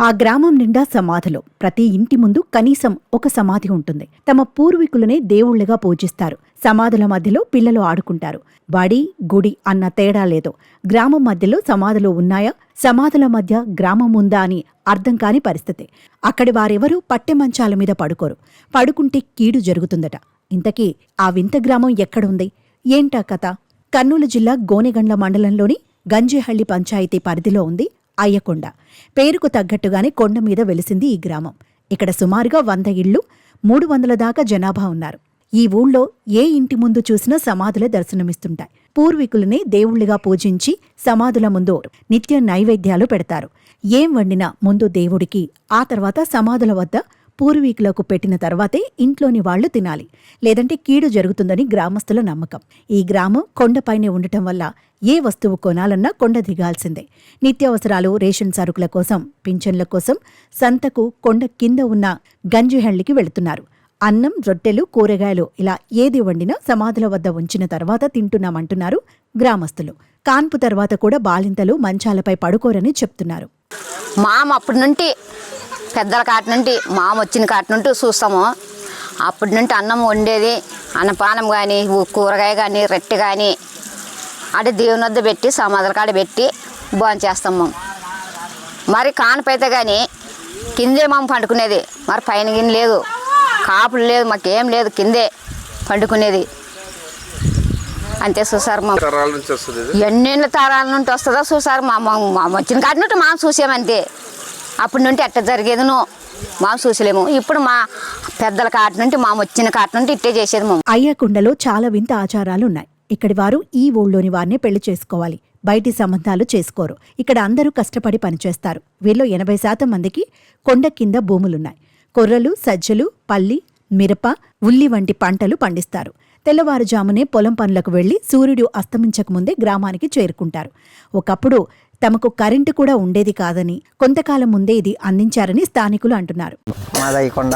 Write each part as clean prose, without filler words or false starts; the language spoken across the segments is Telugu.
ఆ గ్రామం నిండా సమాధులు. ప్రతి ఇంటి ముందు కనీసం ఒక సమాధి ఉంటుంది. తమ పూర్వీకులనే దేవుళ్లుగా పూజిస్తారు. సమాధుల మధ్యలో పిల్లలు ఆడుకుంటారు. బడి, గుడి అన్న తేడా లేదు. గ్రామం మధ్యలో సమాధులు ఉన్నాయా, సమాధుల మధ్య గ్రామం ఉందా అని అర్థం కాని పరిస్థితి. అక్కడి వారెవరూ పట్టె మంచాల మీద పడుకోరు. పడుకుంటే కీడు జరుగుతుందట. ఇంతకీ ఆ వింత గ్రామం ఎక్కడుంది? ఏంటా కథ? కర్నూలు జిల్లా గోనెగండ్ల మండలంలోని గంజేహళ్లి పంచాయతీ పరిధిలో ఉంది అయ్యకొండ. పేరుకు తగ్గట్టుగానే కొండ మీద వెలిసింది ఈ గ్రామం. ఇక్కడ సుమారుగా 100 ఇళ్లు, 300 దాకా జనాభా ఉన్నారు. ఈ ఊళ్ళో ఏ ఇంటి ముందు చూసినా సమాధులే దర్శనమిస్తుంటాయి. పూర్వీకులనే దేవుళ్లుగా పూజించి సమాధుల ముందు నిత్య నైవేద్యాలు పెడతారు. ఏం వండినా ముందు దేవుడికి, ఆ తర్వాత సమాధుల వద్ద పూర్వీకులకు పెట్టిన తర్వాతే ఇంట్లోని వాళ్లు తినాలి, లేదంటే కీడు జరుగుతుందని గ్రామస్తుల నమ్మకం. ఈ గ్రామం కొండపైనే ఉండటం వల్ల ఏ వస్తువు కొనాలన్నా కొండ దిగాల్సిందే. నిత్యావసరాలు, రేషన్ సరుకుల కోసం, పింఛన్ల కోసం సంతకు కొండ కింద ఉన్న గంజిహళ్లికి వెళుతున్నారు. అన్నం, రొట్టెలు, కూరగాయలు ఇలా ఏది వండినా సమాధుల వద్ద ఉంచిన తర్వాత తింటున్నామంటున్నారు గ్రామస్తులు. కాన్పు తర్వాత కూడా బాలింతలు మంచాలపై పడుకోరని చెప్తున్నారు. అప్పటి నుండి పెద్దల కాటి నుండి వచ్చిన కాటి నుండి చూస్తాము. అప్పటి నుండి అన్నం వండేది, అన్నపానం కానీ, కూరగాయ కానీ, రొట్టె కానీ అంటే దేవుని వద్ద పెట్టి సమాధుల కాడ పెట్టి భోంచేస్తాము. మరి కానిపైతే కానీ కిందే పండుకునేది. మరి పైన గిన్నె లేదు, కాపులు లేదు, మాకేం లేదు, కిందే పండుకునేది. అంతే చూసారు. ఎన్నెన్న తరాల నుండి వస్తుందో చూసారు. వచ్చిన కాటి నుండి చూసామంతే. అప్పటి నుండి ఎట్ట జరిగేది చూసలేము. ఇప్పుడు మా పెద్దల కాటి నుండి వచ్చిన కాటి నుండి ఇట్టే చేసేది. అయ్యకొండలో చాలా వింత ఆచారాలున్నాయి. ఇక్కడి వారు ఈ ఊళ్ళోని వారినే పెళ్లి చేసుకోవాలి, బయటి సంబంధాలు చేసుకోరు. ఇక్కడ అందరూ కష్టపడి పనిచేస్తారు. వీళ్ళు 80% మందికి కొండ కింద భూములున్నాయి. కొర్రలు, సజ్జలు, పల్లి, మిరప, ఉల్లి వంటి పంటలు పండిస్తారు. తెల్లవారుజామునే పొలం పనులకు వెళ్లి సూర్యుడు అస్తమించకముందే గ్రామానికి చేరుకుంటారు. ఒకప్పుడు తమకు కరెంటు కూడా ఉండేది కాదని, కొంతకాలం ముందే ఇది అందించారని స్థానికులు అంటున్నారు. మాదయ్యకొండ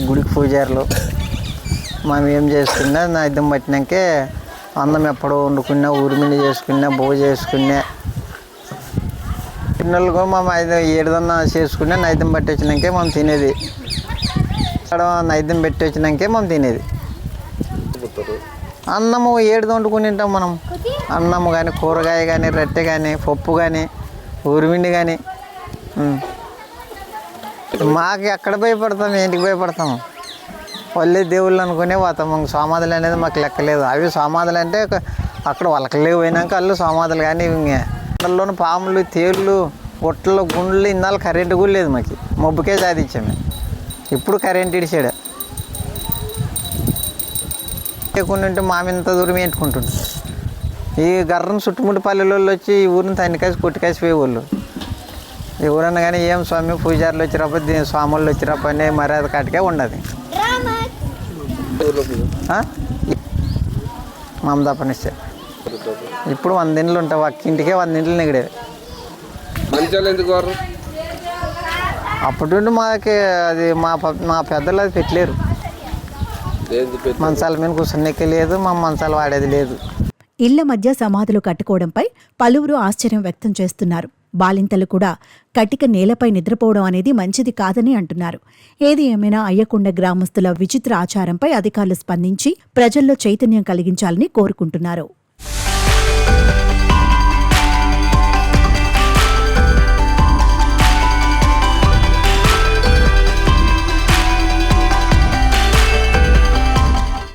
గుడికి పూజారులు మేము ఏం చేసుకున్నా నైద్యం పట్టినాకే అన్నం ఎప్పుడో వండుకున్నా, ఊరిమిండి చేసుకున్నా, బో చేసుకున్నా, పిల్లలకు మేము 7 చేసుకున్నా. నైద్యం పట్టి వచ్చినాకే మేము తినేది. నైద్యం పెట్టి వచ్చినాకే మేము తినేది. అన్నము 7 వండుకుని తింటాం మనం. అన్నము కానీ, కూరగాయ కానీ, రొట్టె కానీ, పప్పు కానీ, ఊరిమిండి కానీ. మాకు ఎక్కడ భయపడతాం, ఏంటికి భయపడతాము? వాళ్ళే దేవుళ్ళు అనుకునే పోతాం. సమాధులు అనేది మాకు లెక్కలేదు. అవి సమాధులు అంటే అక్కడ వాళ్ళకి లేవు పోయినాక వాళ్ళు సమాధులు. కానీ ఇంకలోని పాములు, తేళ్ళు, గుట్టలు, గుండ్లు, ఇన్నాళ్ళు కరెంటు కూడా లేదు మాకు. మబ్బుకే సాధించాము. ఇప్పుడు కరెంట్ ఇడిచాడు. లేకుండా ఉంటే ఇంత దూరం ఏంటుకుంటుంటాం. ఈ గర్రం చుట్టుముట్టు పల్లెల్లో వచ్చి ఈ ఊరిని తన్నికాసి కొట్టుకాసి పోయేవాళ్ళు. ఎవరన్నా కానీ ఏం స్వామి పూజారులు వచ్చినప్పుడు, స్వాములు వచ్చినప్పుడు అనే మర్యాద కాటికే ఉండదు. మమదాపనిస్తే ఇప్పుడు 100 ఇండ్లు ఉంటాయి. ఒక్క ఇంటికే 100 ఇండ్లు నెగిడేవి. అప్పటి మాకు అది మా పెద్దలు అది పెట్టలేరు. మంచాల మీద కూర్చునేకే లేదు, మా మంచాలు వాడేది లేదు. ఇళ్ల మధ్య సమాధులు కట్టుకోవడంపై పలువురు ఆశ్చర్యం వ్యక్తం చేస్తున్నారు. బాలింతలు కూడా కటిక నేలపై నిద్రపోవడం అనేది మంచిది కాదని అంటున్నారు. ఏది ఏమైనా అయ్యకొండ గ్రామస్తుల విచిత్ర ఆచారంపై అధికారులు స్పందించి ప్రజల్లో చైతన్యం కలిగించాలని కోరుకుంటున్నారు.